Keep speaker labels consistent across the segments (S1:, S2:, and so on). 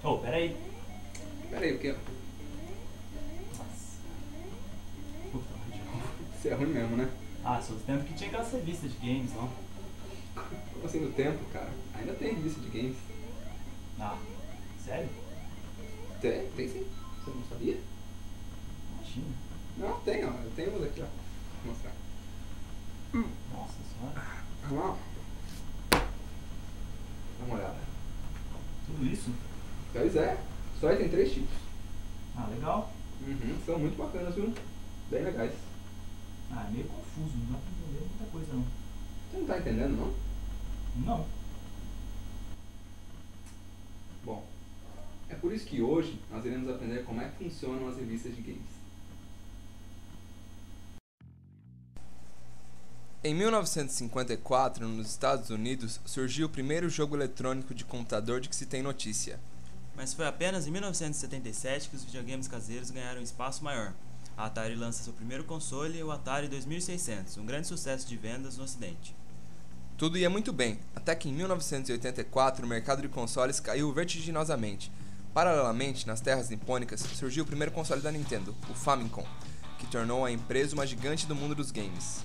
S1: Oh, peraí.
S2: Pera aí, o quê?
S1: Nossa. Puta, de novo.
S2: Você é ruim mesmo, né?
S1: Ah, só do tempo que tinha aquelas revistas de games, não?
S2: Como assim no tempo, cara? Ainda tem revista de games.
S1: Ah, sério?
S2: Tem sim. Você não sabia?
S1: Imagina.
S2: Não, tem, ó. Eu tenho umas aqui, ó. Vou mostrar.
S1: Nossa senhora.
S2: Vamos lá. Dá uma olhada.
S1: Tudo isso?
S2: Pois é. Só aí tem 3 tipos.
S1: Ah, legal.
S2: São muito bacanas, viu? Bem legais.
S1: Ah, é meio confuso, não dá pra entender muita coisa não.
S2: Você não tá entendendo, não?
S1: Não.
S2: Bom, é por isso que hoje nós iremos aprender como é que funcionam as revistas de games. Em 1954, nos Estados Unidos, surgiu o primeiro jogo eletrônico de computador de que se tem notícia.
S3: Mas foi apenas em 1977 que os videogames caseiros ganharam um espaço maior. A Atari lança seu primeiro console, o Atari 2600, um grande sucesso de vendas no ocidente.
S2: Tudo ia muito bem, até que em 1984 o mercado de consoles caiu vertiginosamente. Paralelamente, nas terras nipônicas, surgiu o primeiro console da Nintendo, o Famicom, que tornou a empresa uma gigante do mundo dos games.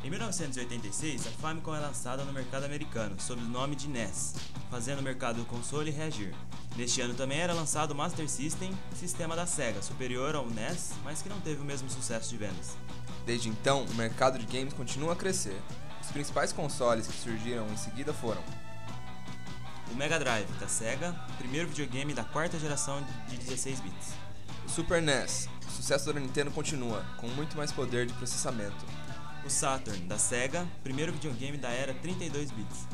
S3: Em 1986, a Famicom é lançada no mercado americano, sob o nome de NES, fazendo o mercado do console reagir. Neste ano também era lançado o Master System, sistema da Sega, superior ao NES, mas que não teve o mesmo sucesso de vendas.
S2: Desde então, o mercado de games continua a crescer. Os principais consoles que surgiram em seguida foram
S3: O Mega Drive, da Sega, primeiro videogame da quarta geração de 16 bits.
S2: o Super NES. O sucesso da Nintendo continua, com muito mais poder de processamento.
S3: O Saturn, da Sega, primeiro videogame da era 32 bits.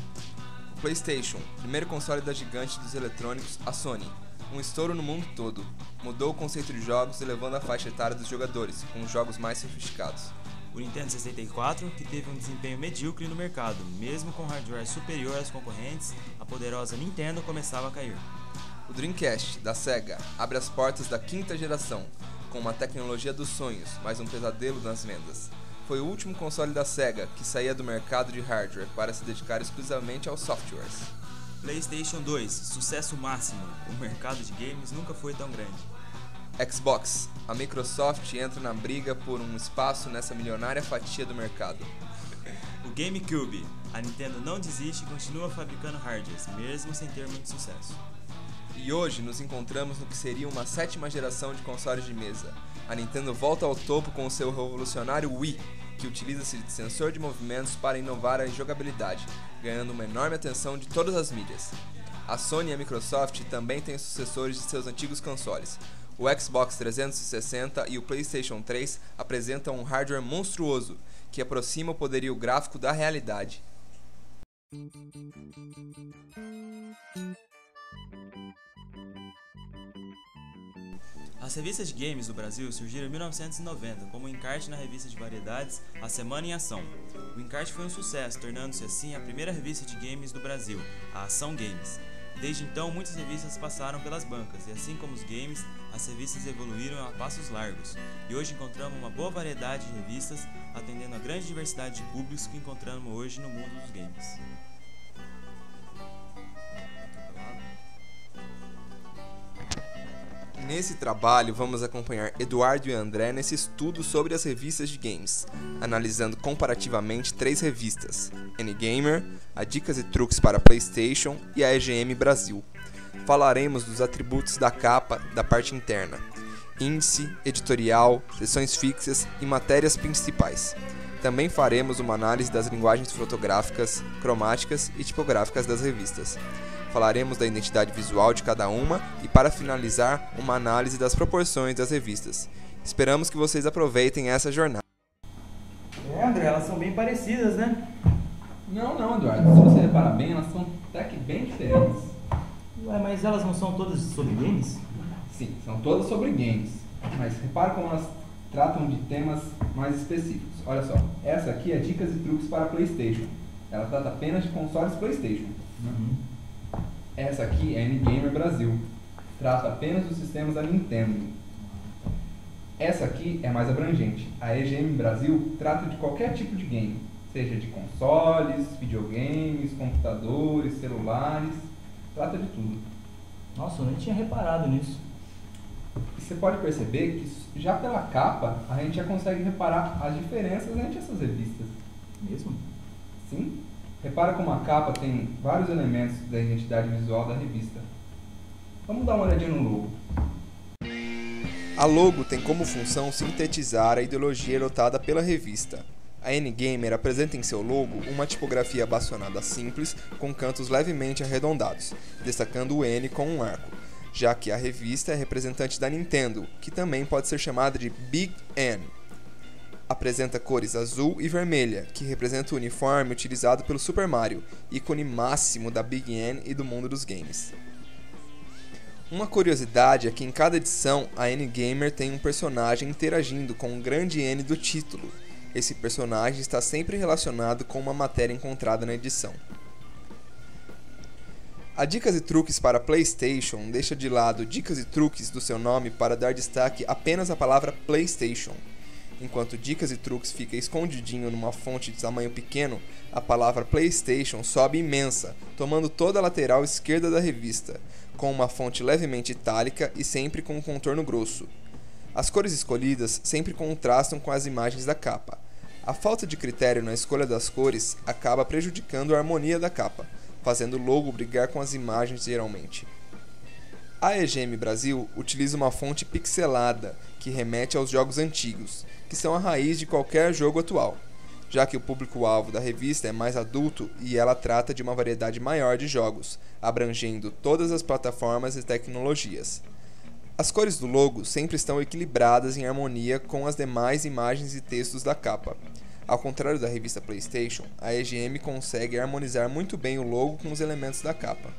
S2: O PlayStation, primeiro console da gigante dos eletrônicos, a Sony. Um estouro no mundo todo. Mudou o conceito de jogos, elevando a faixa etária dos jogadores, com jogos mais sofisticados.
S3: O Nintendo 64, que teve um desempenho medíocre no mercado, mesmo com hardware superior aos concorrentes, a poderosa Nintendo começava a cair.
S2: O Dreamcast, da Sega, abre as portas da quinta geração, com uma tecnologia dos sonhos, mas um pesadelo nas vendas. Foi o último console da Sega que saía do mercado de hardware para se dedicar exclusivamente aos softwares.
S3: PlayStation 2, sucesso máximo. O mercado de games nunca foi tão grande.
S2: Xbox, a Microsoft entra na briga por um espaço nessa milionária fatia do mercado.
S3: O GameCube, a Nintendo não desiste e continua fabricando hardwares, mesmo sem ter muito sucesso.
S2: E hoje nos encontramos no que seria uma 7ª geração de consoles de mesa. A Nintendo volta ao topo com o seu revolucionário Wii, que utiliza-se de sensor de movimentos para inovar a jogabilidade, ganhando uma enorme atenção de todas as mídias. A Sony e a Microsoft também têm sucessores de seus antigos consoles. O Xbox 360 e o PlayStation 3 apresentam um hardware monstruoso, que aproxima o poderio gráfico da realidade.
S3: As revistas de games do Brasil surgiram em 1990 como um encarte na revista de variedades A Semana em Ação. O encarte foi um sucesso, tornando-se assim a primeira revista de games do Brasil, a Ação Games. Desde então, muitas revistas passaram pelas bancas, e assim como os games, as revistas evoluíram a passos largos. E hoje encontramos uma boa variedade de revistas, atendendo a grande diversidade de públicos que encontramos hoje no mundo dos games.
S2: Nesse trabalho, vamos acompanhar Eduardo e André nesse estudo sobre as revistas de games, analisando comparativamente 3 revistas: N-Gamer, a Dicas e Truques para PlayStation e a EGM Brasil. Falaremos dos atributos da capa, da parte interna, índice, editorial, seções fixas e matérias principais. Também faremos uma análise das linguagens fotográficas, cromáticas e tipográficas das revistas. Falaremos da identidade visual de cada uma e, para finalizar, uma análise das proporções das revistas. Esperamos que vocês aproveitem essa jornada.
S1: André, elas são bem parecidas, né?
S2: Não, Eduardo. Se você reparar bem, elas são até que bem diferentes.
S1: Ué, mas elas não são todas sobre games?
S2: Sim, são todas sobre games. Mas repara como elas tratam de temas mais específicos. Olha só, essa aqui é Dicas e Truques para PlayStation. Ela trata apenas de consoles PlayStation. Essa aqui é N-Gamer Brasil. Trata apenas dos sistemas da Nintendo. Essa aqui é mais abrangente. A EGM Brasil trata de qualquer tipo de game, seja de consoles, videogames, computadores, celulares, trata de tudo.
S1: Nossa, eu nem tinha reparado nisso.
S4: E você pode perceber que já pela capa a gente já consegue reparar as diferenças entre essas revistas.
S1: Mesmo?
S4: Sim? Repara como a capa tem vários elementos da identidade visual da revista. Vamos dar uma olhadinha no logo.
S2: A logo tem como função sintetizar a ideologia adotada pela revista. A N-Gamer apresenta em seu logo uma tipografia bastonada simples com cantos levemente arredondados, destacando o N com um arco, já que a revista é representante da Nintendo, que também pode ser chamada de Big N. Apresenta cores azul e vermelha, que representa o uniforme utilizado pelo Super Mario, ícone máximo da Big N e do mundo dos games. Uma curiosidade é que em cada edição a N-Gamer tem um personagem interagindo com o grande N do título. Esse personagem está sempre relacionado com uma matéria encontrada na edição. A Dicas e Truques para PlayStation deixa de lado dicas e truques do seu nome para dar destaque apenas à palavra PlayStation. Enquanto Dicas e Truques fica escondidinho numa fonte de tamanho pequeno, a palavra PlayStation sobe imensa, tomando toda a lateral esquerda da revista, com uma fonte levemente itálica e sempre com um contorno grosso. As cores escolhidas sempre contrastam com as imagens da capa. A falta de critério na escolha das cores acaba prejudicando a harmonia da capa, fazendo o logo brigar com as imagens geralmente. A EGM Brasil utiliza uma fonte pixelada, que remete aos jogos antigos, que são a raiz de qualquer jogo atual, já que o público-alvo da revista é mais adulto e ela trata de uma variedade maior de jogos, abrangendo todas as plataformas e tecnologias. As cores do logo sempre estão equilibradas em harmonia com as demais imagens e textos da capa. Ao contrário da revista PlayStation, a EGM consegue harmonizar muito bem o logo com os elementos da capa.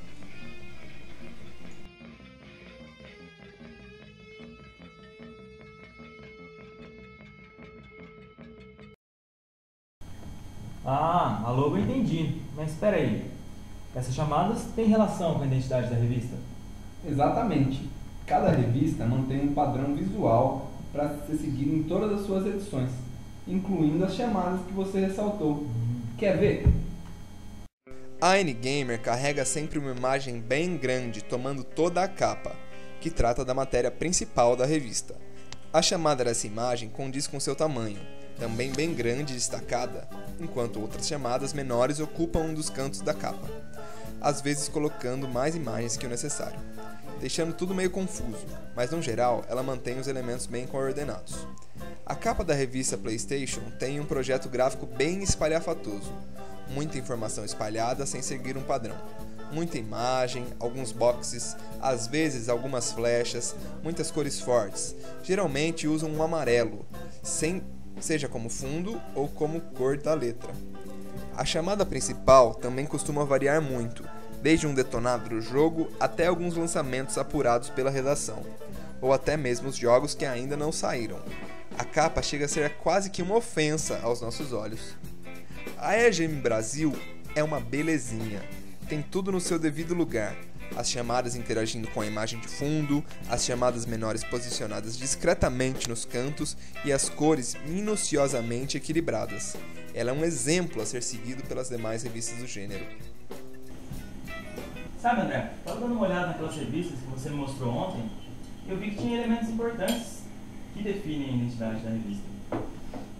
S1: Ah, a logo eu entendi. Mas espera aí. Essas chamadas têm relação com a identidade da revista?
S4: Exatamente. Cada revista mantém um padrão visual para ser seguido em todas as suas edições, incluindo as chamadas que você ressaltou. Quer ver?
S2: A N-Gamer carrega sempre uma imagem bem grande tomando toda a capa, que trata da matéria principal da revista. A chamada dessa imagem condiz com seu tamanho, também bem grande e destacada, enquanto outras chamadas menores ocupam um dos cantos da capa, às vezes colocando mais imagens que o necessário, deixando tudo meio confuso, mas no geral ela mantém os elementos bem coordenados. A capa da revista PlayStation tem um projeto gráfico bem espalhafatoso, muita informação espalhada sem seguir um padrão, muita imagem, alguns boxes, às vezes algumas flechas, muitas cores fortes, geralmente usam um amarelo, seja como fundo ou como cor da letra. A chamada principal também costuma variar muito, desde um detonado do jogo até alguns lançamentos apurados pela redação, ou até mesmo os jogos que ainda não saíram. A capa chega a ser quase que uma ofensa aos nossos olhos. A EGM Brasil é uma belezinha, tem tudo no seu devido lugar. As chamadas interagindo com a imagem de fundo, as chamadas menores posicionadas discretamente nos cantos e as cores minuciosamente equilibradas. Ela é um exemplo a ser seguido pelas demais revistas do gênero.
S1: Sabe, André, estava dando uma olhada naquelas revistas que você me mostrou ontem e eu vi que tinha elementos importantes que definem a identidade da revista.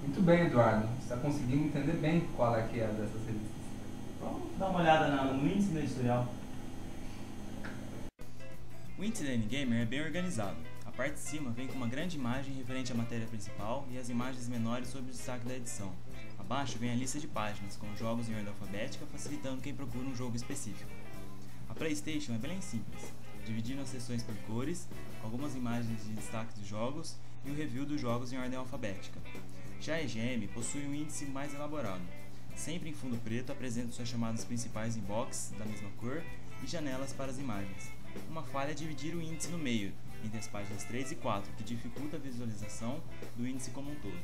S4: Muito bem, Eduardo. Você está conseguindo entender bem qual é que é dessas revistas.
S1: Vamos dar uma olhada no índice do editorial.
S3: O índice da N-Gamer é bem organizado. A parte de cima vem com uma grande imagem referente à matéria principal e as imagens menores sobre o destaque da edição. Abaixo vem a lista de páginas, com jogos em ordem alfabética, facilitando quem procura um jogo específico. A PlayStation é bem simples, dividindo as seções por cores, algumas imagens de destaque dos jogos e o review dos jogos em ordem alfabética. Já a EGM possui um índice mais elaborado. Sempre em fundo preto, apresenta suas chamadas principais em box da mesma cor e janelas para as imagens. Uma falha é dividir o índice no meio, entre as páginas 3 e 4, que dificulta a visualização do índice como um todo.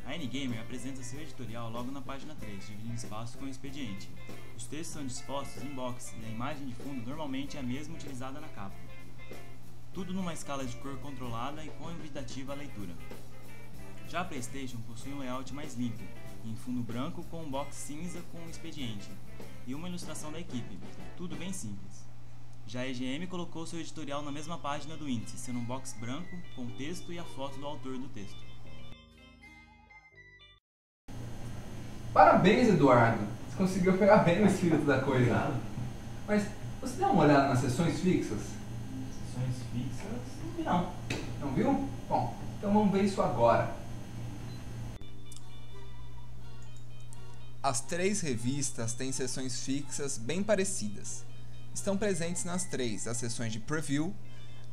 S3: A N-Gamer apresenta seu editorial logo na página 3, dividindo espaço com o expediente. Os textos são dispostos em box e a imagem de fundo normalmente é a mesma utilizada na capa. Tudo numa escala de cor controlada e convidativa à leitura. Já a PlayStation possui um layout mais limpo, em fundo branco com um box cinza com um expediente, e uma ilustração da equipe, tudo bem simples. Já a EGM colocou seu editorial na mesma página do índice, sendo um box branco com o texto e a foto do autor do texto.
S4: Parabéns, Eduardo! Você conseguiu pegar bem o espírito da coisa.
S1: Obrigado.
S4: Mas você deu uma olhada nas sessões fixas?
S1: Sessões fixas? Não vi não.
S4: Não viu? Bom, então vamos ver isso agora.
S2: As 3 revistas têm sessões fixas bem parecidas. Estão presentes nas 3 as sessões de Preview,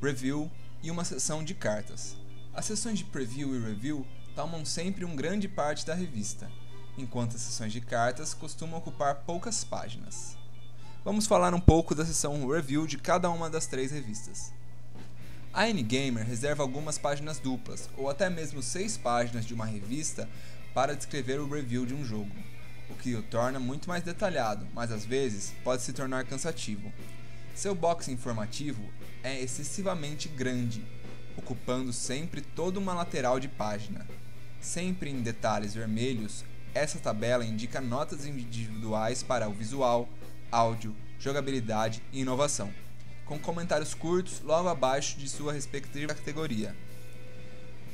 S2: Review e uma sessão de cartas. As sessões de Preview e Review tomam sempre uma grande parte da revista, enquanto as sessões de cartas costumam ocupar poucas páginas. Vamos falar um pouco da sessão Review de cada uma das 3 revistas. A N-Gamer reserva algumas páginas duplas, ou até mesmo 6 páginas de uma revista para descrever o review de um jogo, o que o torna muito mais detalhado, mas às vezes pode se tornar cansativo. Seu box informativo é excessivamente grande, ocupando sempre toda uma lateral de página. Sempre em detalhes vermelhos, essa tabela indica notas individuais para o visual, áudio, jogabilidade e inovação, com comentários curtos logo abaixo de sua respectiva categoria.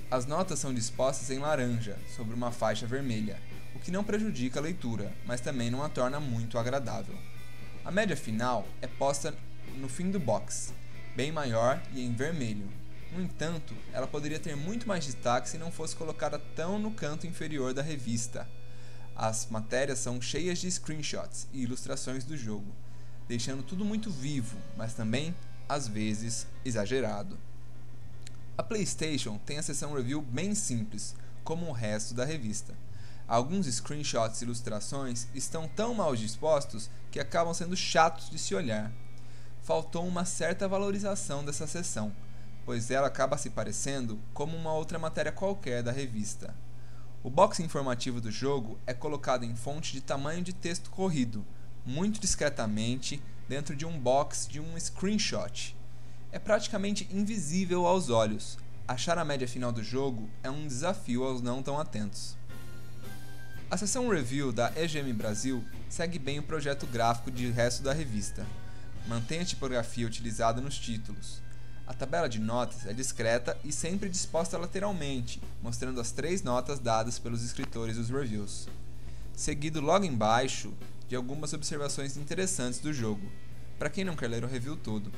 S2: As notas são dispostas em laranja, sobre uma faixa vermelha, o que não prejudica a leitura, mas também não a torna muito agradável. A média final é posta no fim do box, bem maior e em vermelho. No entanto, ela poderia ter muito mais destaque se não fosse colocada tão no canto inferior da revista. As matérias são cheias de screenshots e ilustrações do jogo, deixando tudo muito vivo, mas também, às vezes, exagerado. A PlayStation tem a seção review bem simples, como o resto da revista. Alguns screenshots e ilustrações estão tão mal dispostos que acabam sendo chatos de se olhar. Faltou uma certa valorização dessa seção, pois ela acaba se parecendo como uma outra matéria qualquer da revista. O box informativo do jogo é colocado em fonte de tamanho de texto corrido, muito discretamente dentro de um box de um screenshot. É praticamente invisível aos olhos. Achar a média final do jogo é um desafio aos não tão atentos. A seção review da EGM Brasil segue bem o projeto gráfico de resto da revista. Mantém a tipografia utilizada nos títulos. A tabela de notas é discreta e sempre disposta lateralmente, mostrando as 3 notas dadas pelos escritores dos reviews. Seguido logo embaixo de algumas observações interessantes do jogo, para quem não quer ler o review todo.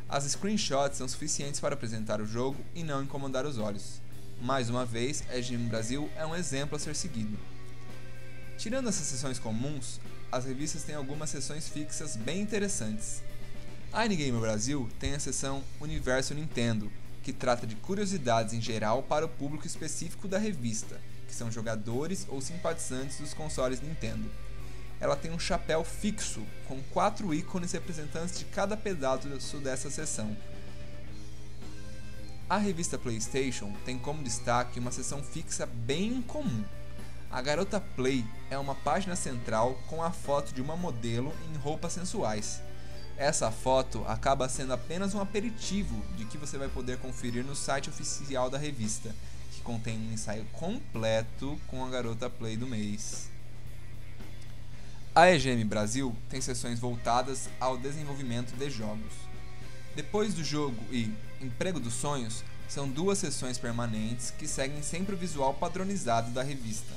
S2: As screenshots são suficientes para apresentar o jogo e não incomodar os olhos. Mais uma vez, a EGM Brasil é um exemplo a ser seguido. Tirando essas seções comuns, as revistas têm algumas seções fixas bem interessantes. A N-Gamer Brasil tem a seção Universo Nintendo, que trata de curiosidades em geral para o público específico da revista, que são jogadores ou simpatizantes dos consoles Nintendo. Ela tem um chapéu fixo, com 4 ícones representantes de cada pedaço dessa seção. A revista PlayStation tem como destaque uma seção fixa bem incomum. A Garota Play é uma página central com a foto de uma modelo em roupas sensuais. Essa foto acaba sendo apenas um aperitivo de que você vai poder conferir no site oficial da revista, que contém um ensaio completo com a Garota Play do mês. A EGM Brasil tem seções voltadas ao desenvolvimento de jogos. Depois do jogo e Emprego dos Sonhos, são 2 seções permanentes que seguem sempre o visual padronizado da revista.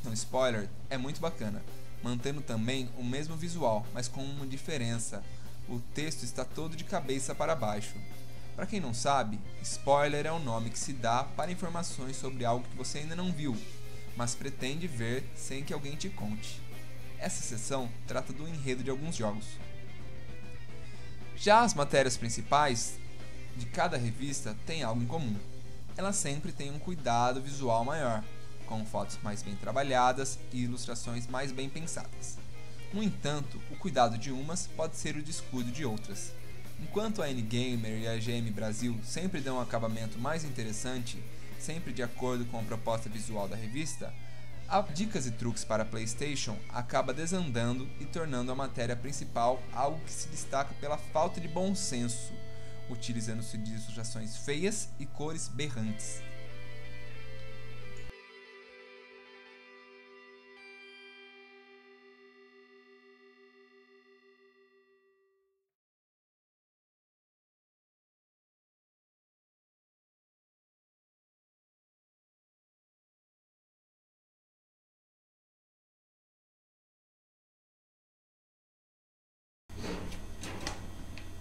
S2: No spoiler, é muito bacana, mantendo também o mesmo visual, mas com uma diferença: o texto está todo de cabeça para baixo. Para quem não sabe, spoiler é o nome que se dá para informações sobre algo que você ainda não viu, mas pretende ver sem que alguém te conte. Essa seção trata do enredo de alguns jogos. Já as matérias principais de cada revista têm algo em comum. Elas sempre têm um cuidado visual maior, com fotos mais bem trabalhadas e ilustrações mais bem pensadas. No entanto, o cuidado de umas pode ser o descuido de outras. Enquanto a N-Gamer e a EGM Brasil sempre dão um acabamento mais interessante, sempre de acordo com a proposta visual da revista, a Dicas e Truques para a PlayStation acaba desandando e tornando a matéria principal algo que se destaca pela falta de bom senso, utilizando-se de ilustrações feias e cores berrantes.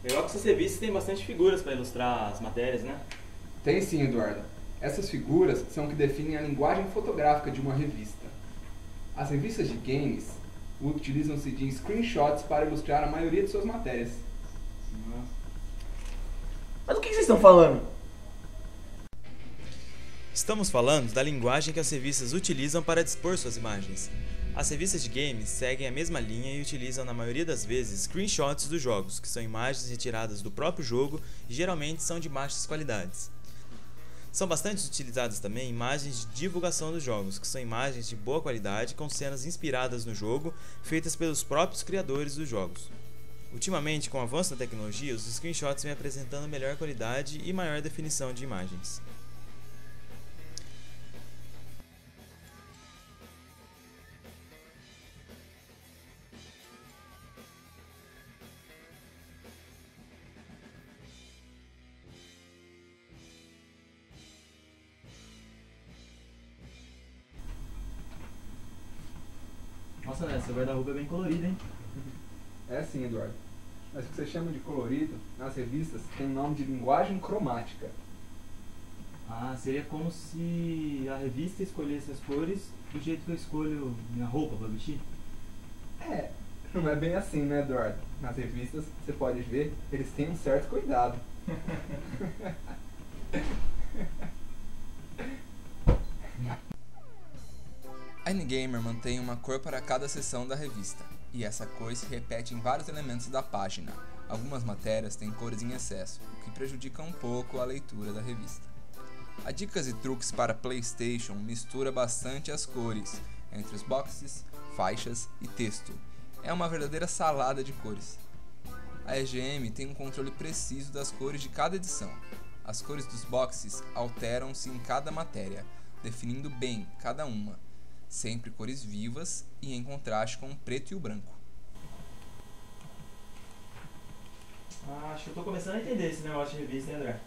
S1: Legal que essas revistas têm bastante figuras para ilustrar as matérias, né?
S4: Tem sim, Eduardo. Essas figuras são o que definem a linguagem fotográfica de uma revista. As revistas de games utilizam-se de screenshots para ilustrar a maioria de suas matérias.
S5: Mas o que vocês estão falando?
S3: Estamos falando da linguagem que as revistas utilizam para dispor suas imagens. As revistas de games seguem a mesma linha e utilizam na maioria das vezes screenshots dos jogos, que são imagens retiradas do próprio jogo e geralmente são de baixas qualidades. São bastante utilizadas também imagens de divulgação dos jogos, que são imagens de boa qualidade com cenas inspiradas no jogo, feitas pelos próprios criadores dos jogos. Ultimamente, com o avanço da tecnologia, os screenshots vêm apresentando melhor qualidade e maior definição de imagens.
S1: Nossa, né? Seu guarda-roupa é bem colorido, hein?
S4: É sim, Eduardo. Mas o que você chama de colorido, nas revistas, tem o nome de linguagem cromática.
S1: Ah, seria como se a revista escolhesse as cores do jeito que eu escolho minha roupa para vestir?
S4: É, não é bem assim, né, Eduardo? Nas revistas, você pode ver, eles têm um certo cuidado.
S2: A N-Gamer mantém uma cor para cada seção da revista, e essa cor se repete em vários elementos da página. Algumas matérias têm cores em excesso, o que prejudica um pouco a leitura da revista. A Dicas e Truques para PlayStation mistura bastante as cores, entre os boxes, faixas e texto. É uma verdadeira salada de cores. A EGM tem um controle preciso das cores de cada edição. As cores dos boxes alteram-se em cada matéria, definindo bem cada uma, sempre cores vivas e em contraste com o preto e o branco.
S1: Ah, acho que eu tô começando a entender esse negócio de revista, né, André?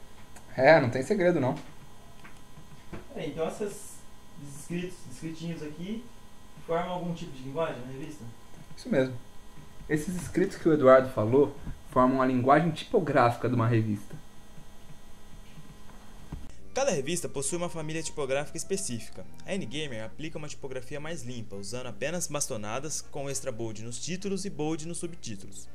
S4: É, não tem segredo não.
S1: Então esses escritinhos aqui formam algum tipo de linguagem na revista?
S4: Isso mesmo. Esses escritos que o Eduardo falou formam a linguagem tipográfica de uma revista.
S3: Cada revista possui uma família tipográfica específica. A N-Gamer aplica uma tipografia mais limpa, usando apenas bastonadas com extra bold nos títulos e bold nos subtítulos.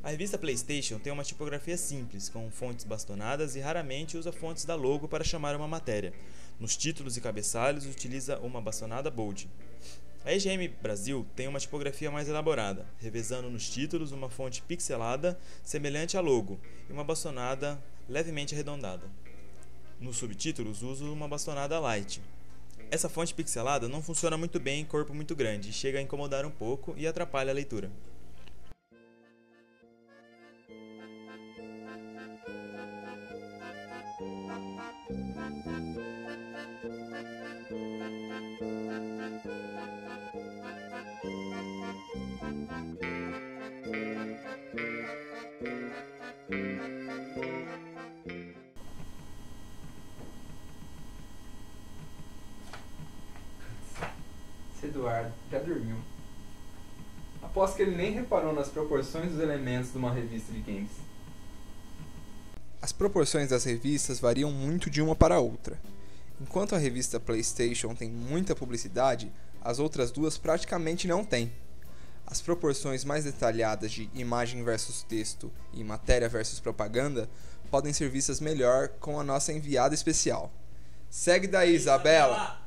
S3: A revista PlayStation tem uma tipografia simples, com fontes bastonadas e raramente usa fontes da logo para chamar uma matéria. Nos títulos e cabeçalhos utiliza uma bastonada bold. A EGM Brasil tem uma tipografia mais elaborada, revezando nos títulos uma fonte pixelada semelhante à logo e uma bastonada levemente arredondada. Nos subtítulos uso uma bastonada light. Essa fonte pixelada não funciona muito bem em corpo muito grande, chega a incomodar um pouco e atrapalha a leitura.
S4: Esse Eduardo já dormiu. Aposto que ele nem reparou nas proporções dos elementos de uma revista de games.
S2: As proporções das revistas variam muito de uma para outra. Enquanto a revista PlayStation tem muita publicidade, as outras duas praticamente não têm. As proporções mais detalhadas de imagem versus texto e matéria versus propaganda podem ser vistas melhor com a nossa enviada especial. Segue daí, Isabela!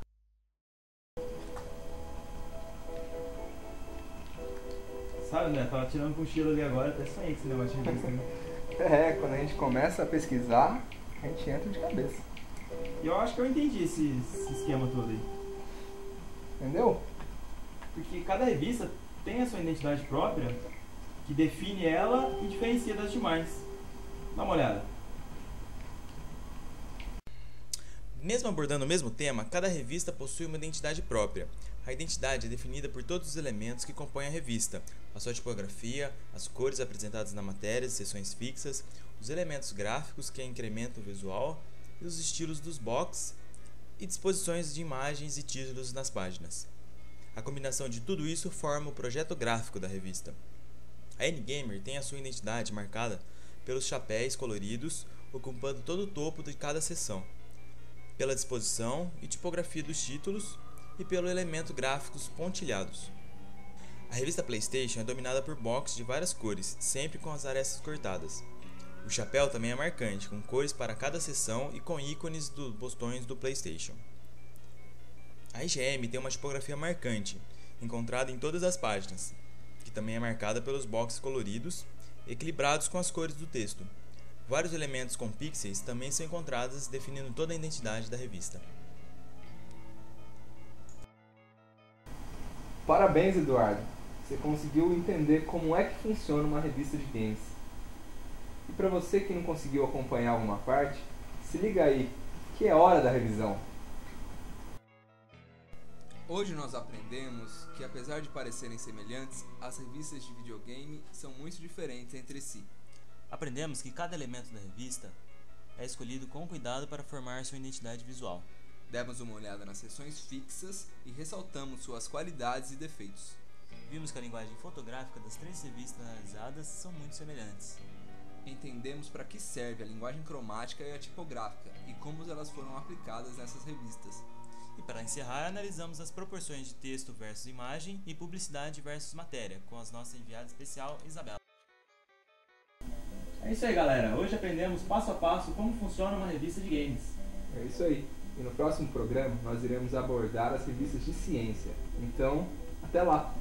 S1: Sabe, né? Tava tirando cochilo ali agora, até sonhei com esse negócio de revista, né?
S4: É, quando a gente começa a pesquisar, a gente entra de cabeça.
S1: E eu acho que eu entendi esse esquema todo aí.
S4: Entendeu?
S1: Porque cada revista tem a sua identidade própria, que define ela e diferencia das demais. Dá uma olhada.
S3: Mesmo abordando o mesmo tema, cada revista possui uma identidade própria. A identidade é definida por todos os elementos que compõem a revista, a sua tipografia, as cores apresentadas na matéria, seções fixas, os elementos gráficos que incrementam o visual e os estilos dos box e disposições de imagens e títulos nas páginas. A combinação de tudo isso forma o projeto gráfico da revista. A N-Gamer tem a sua identidade marcada pelos chapéus coloridos, ocupando todo o topo de cada seção, pela disposição e tipografia dos títulos e pelo elemento gráficos pontilhados. A revista PlayStation é dominada por boxes de várias cores, sempre com as arestas cortadas. O chapéu também é marcante, com cores para cada seção e com ícones dos botões do PlayStation. A IGM tem uma tipografia marcante, encontrada em todas as páginas, que também é marcada pelos boxes coloridos, equilibrados com as cores do texto. Vários elementos com pixels também são encontrados, definindo toda a identidade da revista.
S4: Parabéns, Eduardo! Você conseguiu entender como é que funciona uma revista de games. E para você que não conseguiu acompanhar alguma parte, se liga aí, que é hora da revisão.
S2: Hoje nós aprendemos que, apesar de parecerem semelhantes, as revistas de videogame são muito diferentes entre si.
S3: Aprendemos que cada elemento da revista é escolhido com cuidado para formar sua identidade visual.
S2: Demos uma olhada nas seções fixas e ressaltamos suas qualidades e defeitos.
S3: Vimos que a linguagem fotográfica das 3 revistas analisadas são muito semelhantes.
S2: Entendemos para que serve a linguagem cromática e a tipográfica e como elas foram aplicadas nessas revistas.
S3: E para encerrar, analisamos as proporções de texto versus imagem e publicidade versus matéria, com a nossa enviada especial, Isabela.
S1: É isso aí, galera. Hoje aprendemos passo a passo como funciona uma revista de games.
S4: É isso aí. E no próximo programa nós iremos abordar as revistas de ciência. Então, até lá!